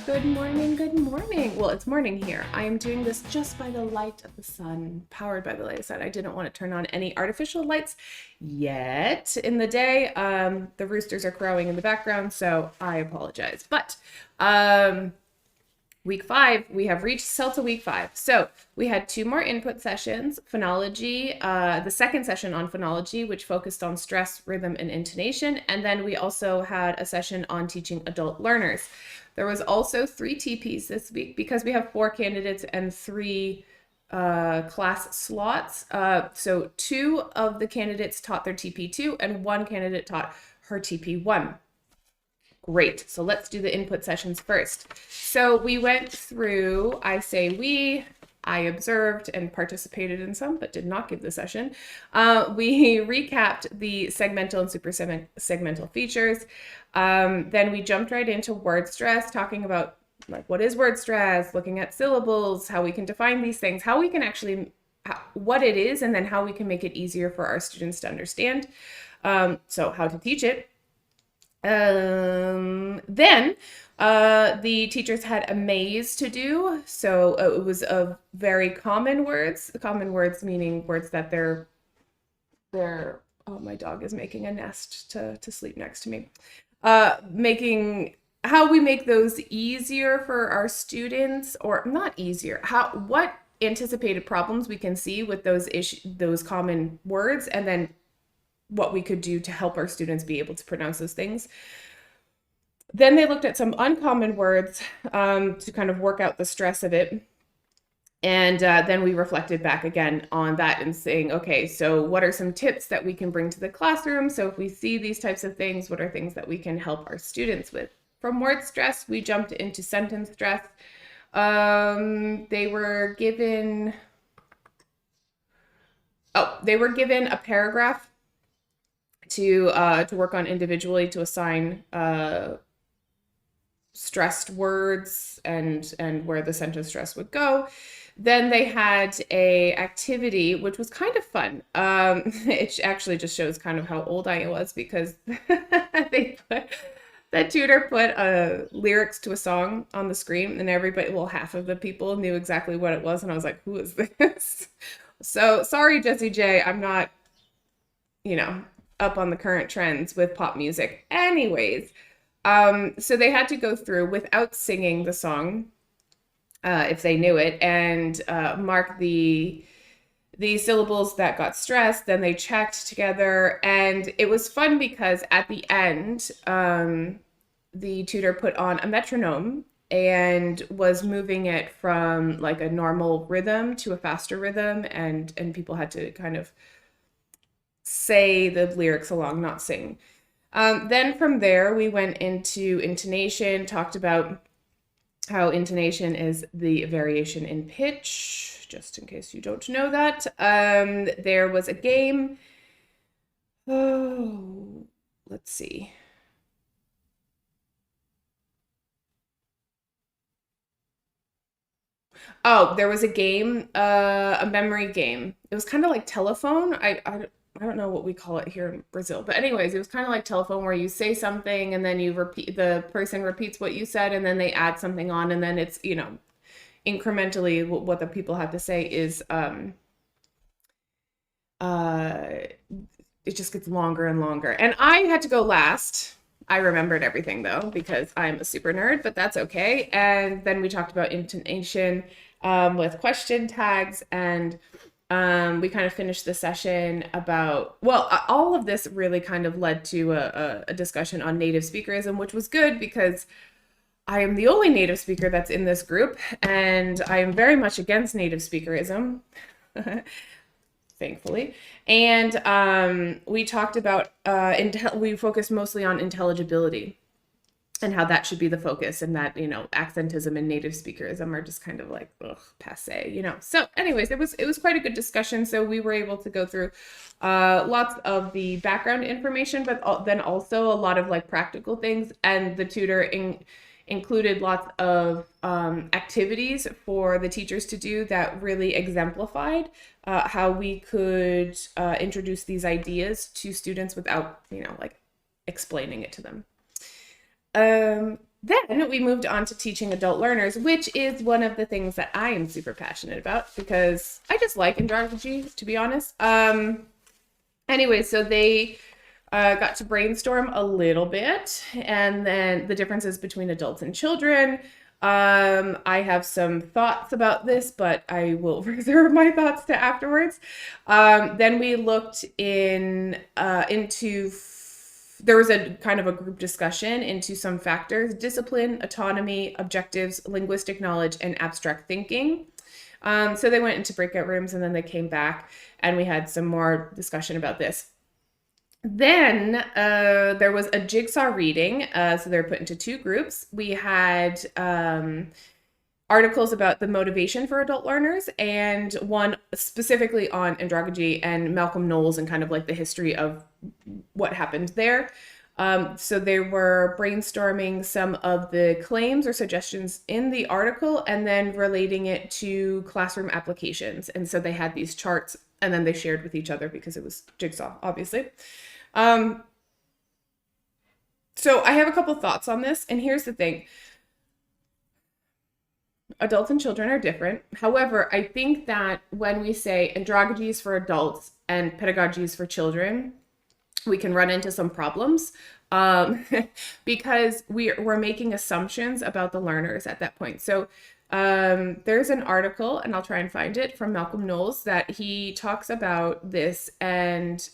Good morning, good morning. Well, it's morning here. I am doing this just by the light of the sun, powered by the light of the sun. I didn't want to turn on any artificial lights yet in the day. The roosters are crowing in the background, so I apologize. But week 5, we have reached CELTA week 5. So we had 2 more input sessions, phonology, the second session on phonology, which focused on stress, rhythm, and intonation. And then we also had a session on teaching adult learners. There was also 3 TPs this week because we have 4 candidates and 3 class slots. So 2 of the candidates taught their TP2 and 1 candidate taught her TP1. Great. So let's do the input sessions first. So we went through, I observed and participated in some, but did not give the session. We recapped the segmental and super segmental features. Then we jumped right into word stress, talking about like what is word stress, looking at syllables, how we can define these things, how we can actually, what it is, and then how we can make it easier for our students to understand. So how to teach it. Then the teachers had a maze to do. So it was of very common words meaning words that they're, oh, my dog is making a nest to sleep next to me. Making how we make those easier for our students, or not easier, what anticipated problems we can see with those common words, and then what we could do to help our students be able to pronounce those things. Then they looked at some uncommon words to kind of work out the stress of it. And then we reflected back again on that and saying, okay, so what are some tips that we can bring to the classroom? So if we see these types of things, what are things that we can help our students with? From word stress, we jumped into sentence stress. They were given a paragraph to work on individually, to assign stressed words and where the sentence stress would go. Then they had a activity which was kind of fun. It actually just shows kind of how old I was, because the tutor put lyrics to a song on the screen, and everybody, well, half of the people knew exactly what it was, and I was like, who is this? So sorry, Jessie J, I'm not, up on the current trends with pop music. Anyways, so they had to go through without singing the song, if they knew it, and mark the syllables that got stressed. Then they checked together, and it was fun because at the end, the tutor put on a metronome and was moving it from like a normal rhythm to a faster rhythm, and people had to kind of say the lyrics along, not sing. Then from there, we went into intonation, talked about how intonation is the variation in pitch, just in case you don't know that. There was a game. Oh, let's see. Oh, there was a game, a memory game. It was kind of like telephone. I don't know what we call it here in Brazil, but anyways, it was kind of like telephone, where you say something and then the person repeats what you said, and then they add something on, and then it's, incrementally what the people have to say is, it just gets longer and longer. And I had to go last. I remembered everything though, because I'm a super nerd, but that's okay. And then we talked about intonation with question tags, and we kind of finished the session about, well, all of this really kind of led to a discussion on native speakerism, which was good because I am the only native speaker that's in this group, and I am very much against native speakerism, thankfully. And we talked about, we focused mostly on intelligibility and how that should be the focus, and that, accentism and native speakerism are just kind of like, ugh, passe, So anyways, it was quite a good discussion. So we were able to go through lots of the background information, but then also a lot of like practical things. And the tutor included lots of activities for the teachers to do that really exemplified how we could introduce these ideas to students without, like explaining it to them. Then we moved on to teaching adult learners, which is one of the things that I am super passionate about because I just like andragogy, to be honest. Anyway, so they got to brainstorm a little bit, and then the differences between adults and children. I have some thoughts about this, but I will reserve my thoughts to afterwards. Then we looked into there was a kind of a group discussion into some factors: discipline, autonomy, objectives, linguistic knowledge, and abstract thinking. So they went into breakout rooms and then they came back and we had some more discussion about this. Then there was a jigsaw reading. So they're put into two groups. We had articles about the motivation for adult learners and one specifically on andragogy and Malcolm Knowles and kind of like the history of what happened there. So they were brainstorming some of the claims or suggestions in the article and then relating it to classroom applications. And so they had these charts and then they shared with each other because it was jigsaw, obviously. So I have a couple thoughts on this, and here's the thing. Adults and children are different. However, I think that when we say andragogy is for adults and pedagogy is for children, we can run into some problems because we're making assumptions about the learners at that point. So there's an article, and I'll try and find it, from Malcolm Knowles that he talks about this. And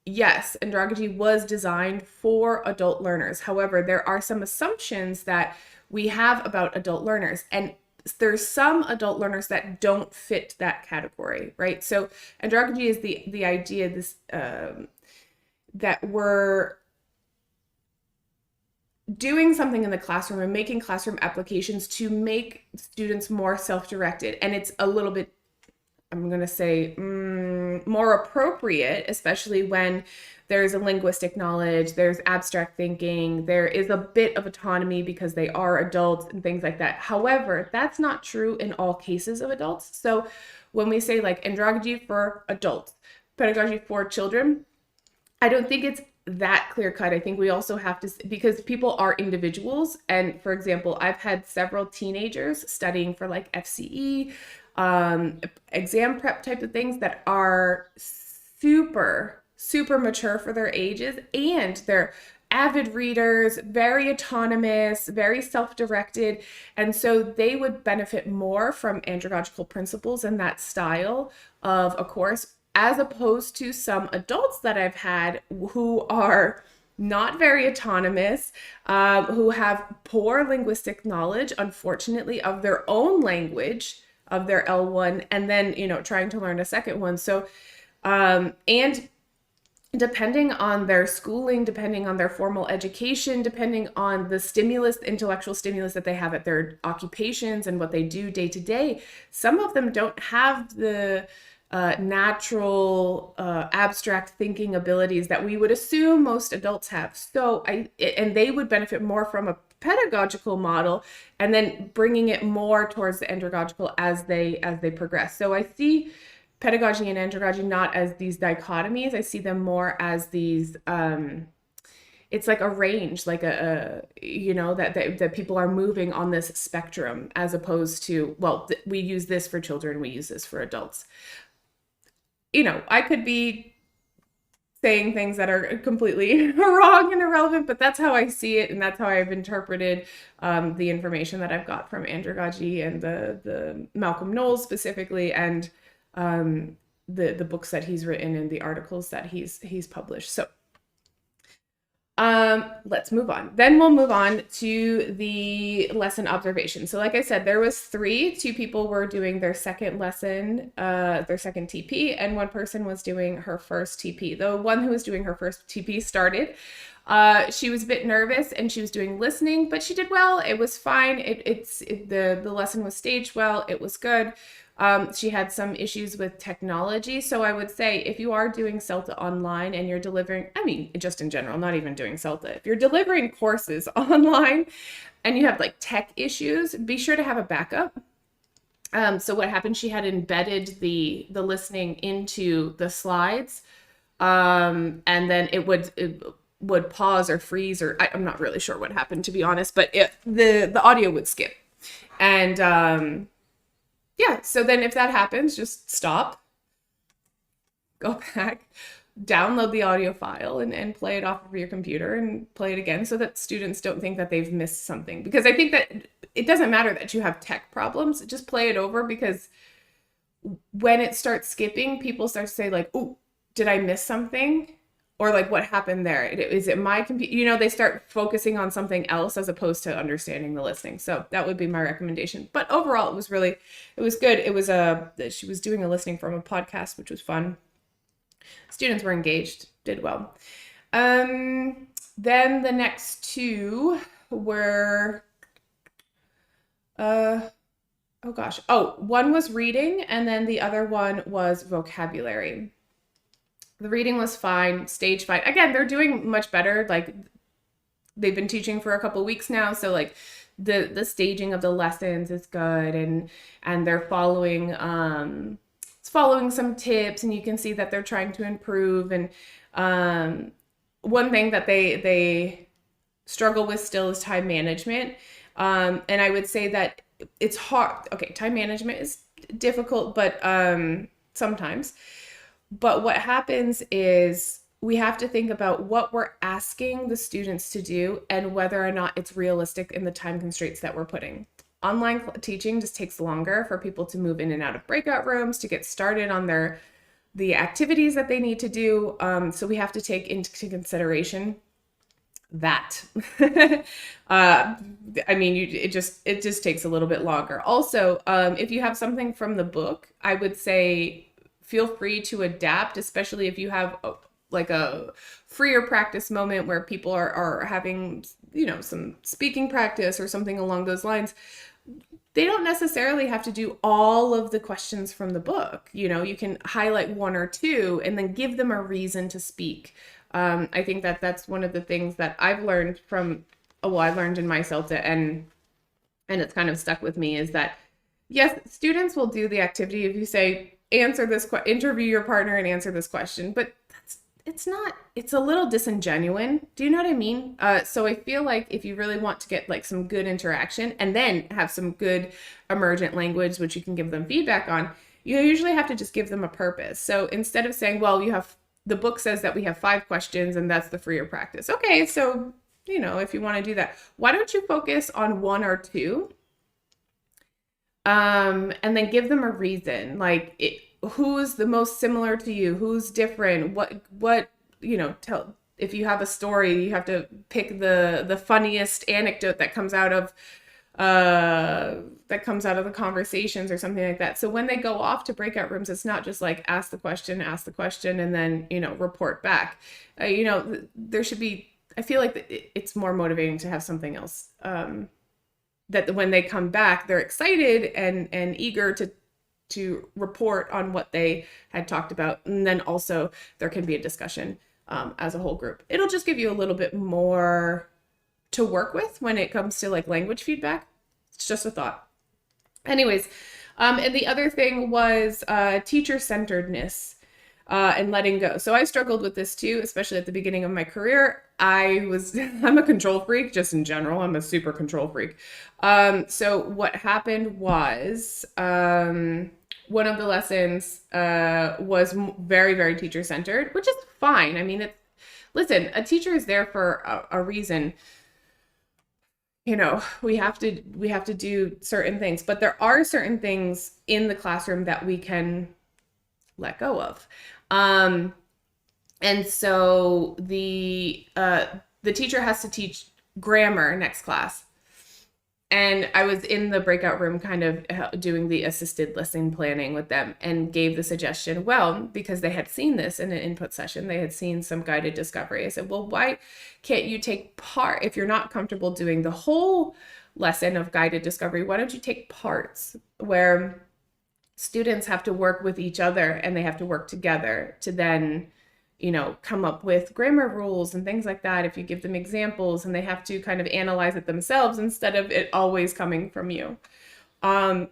yes, andragogy was designed for adult learners. However, there are some assumptions that we have about adult learners, and there's some adult learners that don't fit that category, right? So andragogy is the idea this that we're doing something in the classroom and making classroom applications to make students more self-directed, and it's a little bit, I'm going to say, more appropriate, especially when there's a linguistic knowledge, there's abstract thinking, there is a bit of autonomy because they are adults and things like that. However, that's not true in all cases of adults. So when we say like andragogy for adults, pedagogy for children, I don't think it's that clear cut. I think we also have to, because people are individuals. And for example, I've had several teenagers studying for like FCE, exam prep type of things that are super mature for their ages, and they're avid readers, very autonomous, very self-directed, and so they would benefit more from andragogical principles and that style of a course, as opposed to some adults that I've had who are not very autonomous, who have poor linguistic knowledge, unfortunately, of their own language, of their L1, and then, trying to learn a second one. So, and depending on their schooling, depending on their formal education, depending on the stimulus, intellectual stimulus that they have at their occupations and what they do day to day, some of them don't have the natural abstract thinking abilities that we would assume most adults have. So and they would benefit more from a pedagogical model and then bringing it more towards the andragogical as they progress. So I see pedagogy and andragogy not as these dichotomies. I see them more as these it's like a range, like that people are moving on this spectrum, as opposed to, well, we use this for children, we use this for adults. I could be saying things that are completely wrong and irrelevant, but that's how I see it, and that's how I've interpreted the information that I've got from andragogy and the Malcolm Knowles specifically, and the books that he's written and the articles that he's published. So let's move on. Then we'll move on to the lesson observation. So like I said, there was two people were doing their second lesson, their second TP, and one person was doing her first TP. The one who was doing her first TP started. She was a bit nervous and she was doing listening, but she did well. It was fine. The lesson was staged well. It was good. She had some issues with technology. So I would say if you are doing CELTA online and you're delivering, just in general, not even doing CELTA, if you're delivering courses online and you have like tech issues, be sure to have a backup. So what happened, she had embedded the listening into the slides. And then would pause or freeze, or I'm not really sure what happened, to be honest, but the audio would skip. And yeah, so then if that happens, just stop, go back, download the audio file and play it off of your computer and play it again, so that students don't think that they've missed something. Because I think that it doesn't matter that you have tech problems, just play it over, because when it starts skipping, people start to say like, oh, did I miss something? Or like, what happened there? Is it my computer? You know, they start focusing on something else as opposed to understanding the listening. So that would be my recommendation. But overall, it was good. It was she was doing a listening from a podcast, which was fun. Students were engaged, did well. Then the next two were, one was reading, and then the other one was vocabulary. The reading was fine, stage fine. Again, they're doing much better. Like, they've been teaching for a couple weeks now, so like the staging of the lessons is good, and they're following some tips, and you can see that they're trying to improve. And one thing that they struggle with still is time management. And I would say that it's hard. Okay, time management is difficult, but sometimes. But what happens is we have to think about what we're asking the students to do and whether or not it's realistic in the time constraints that we're putting. Online teaching just takes longer for people to move in and out of breakout rooms, to get started on the activities that they need to do. So we have to take into consideration that. I mean, it just takes a little bit longer. Also, if you have something from the book, I would say feel free to adapt, especially if you have like a freer practice moment where people are having, you know, some speaking practice or something along those lines. They don't necessarily have to do all of the questions from the book. You know, you can highlight one or two and then give them a reason to speak. I think that that's one of the things that I've learned I learned in my CELTA, and it's kind of stuck with me, is that yes, students will do the activity if you say, interview your partner and answer this question, but it's a little disingenuous. Do you know what I mean? So I feel like if you really want to get like some good interaction and then have some good emergent language, which you can give them feedback on, you usually have to just give them a purpose. So instead of saying, well, the book says that we have 5 questions and that's the freer practice. Okay, so, you know, if you want to do that, why don't you focus on 1 or 2? And then give them a reason, like who's the most similar to you, who's different, what, you know, if you have a story, you have to pick the funniest anecdote that comes out of the conversations or something like that. So when they go off to breakout rooms, it's not just like ask the question, and then, you know, report back. You know, there should be, I feel like it's more motivating to have something else, that when they come back, they're excited and eager to report on what they had talked about. And then also there can be a discussion as a whole group. It'll just give you a little bit more to work with when it comes to like language feedback. It's just a thought. Anyways, and the other thing was teacher-centeredness and letting go. So I struggled with this too, especially at the beginning of my career. I'm a control freak, just in general. I'm a super control freak. So what happened was, one of the lessons was very, very teacher-centered, which is fine. I mean, listen, a teacher is there for a reason. You know, we have to do certain things, but there are certain things in the classroom that we can let go of. And so the teacher has to teach grammar next class. And I was in the breakout room kind of doing the assisted listening planning with them, and gave the suggestion, well, because they had seen this in an input session, they had seen some guided discovery. I said, well, why can't you take part, if you're not comfortable doing the whole lesson of guided discovery, why don't you take parts where students have to work with each other and they have to work together to then, you know, come up with grammar rules and things like that. If you give them examples and they have to kind of analyze it themselves instead of it always coming from you. And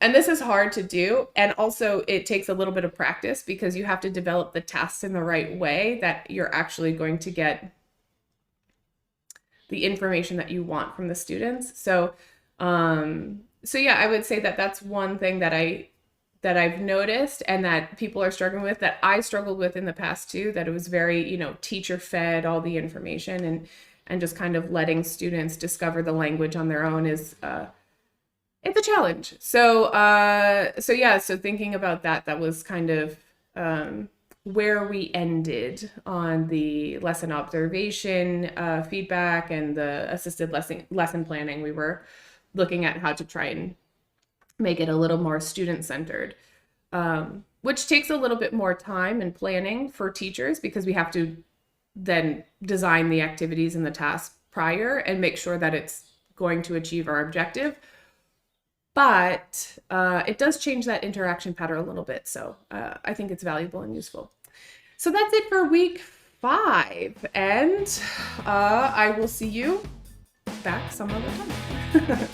this is hard to do. And also it takes a little bit of practice, because you have to develop the tasks in the right way that you're actually going to get the information that you want from the students. So yeah, I would say that that's one thing that I've noticed and that people are struggling with, that I struggled with in the past too, that it was very, teacher fed, all the information, and just kind of letting students discover the language on their own is it's a challenge. So thinking about that, that was kind of where we ended on the lesson observation, feedback, and the assisted lesson planning. We were looking at how to try and make it a little more student-centered, which takes a little bit more time and planning for teachers, because we have to then design the activities and the tasks prior and make sure that it's going to achieve our objective. But it does change that interaction pattern a little bit. So I think it's valuable and useful. So that's it for week 5. And I will see you back some other time.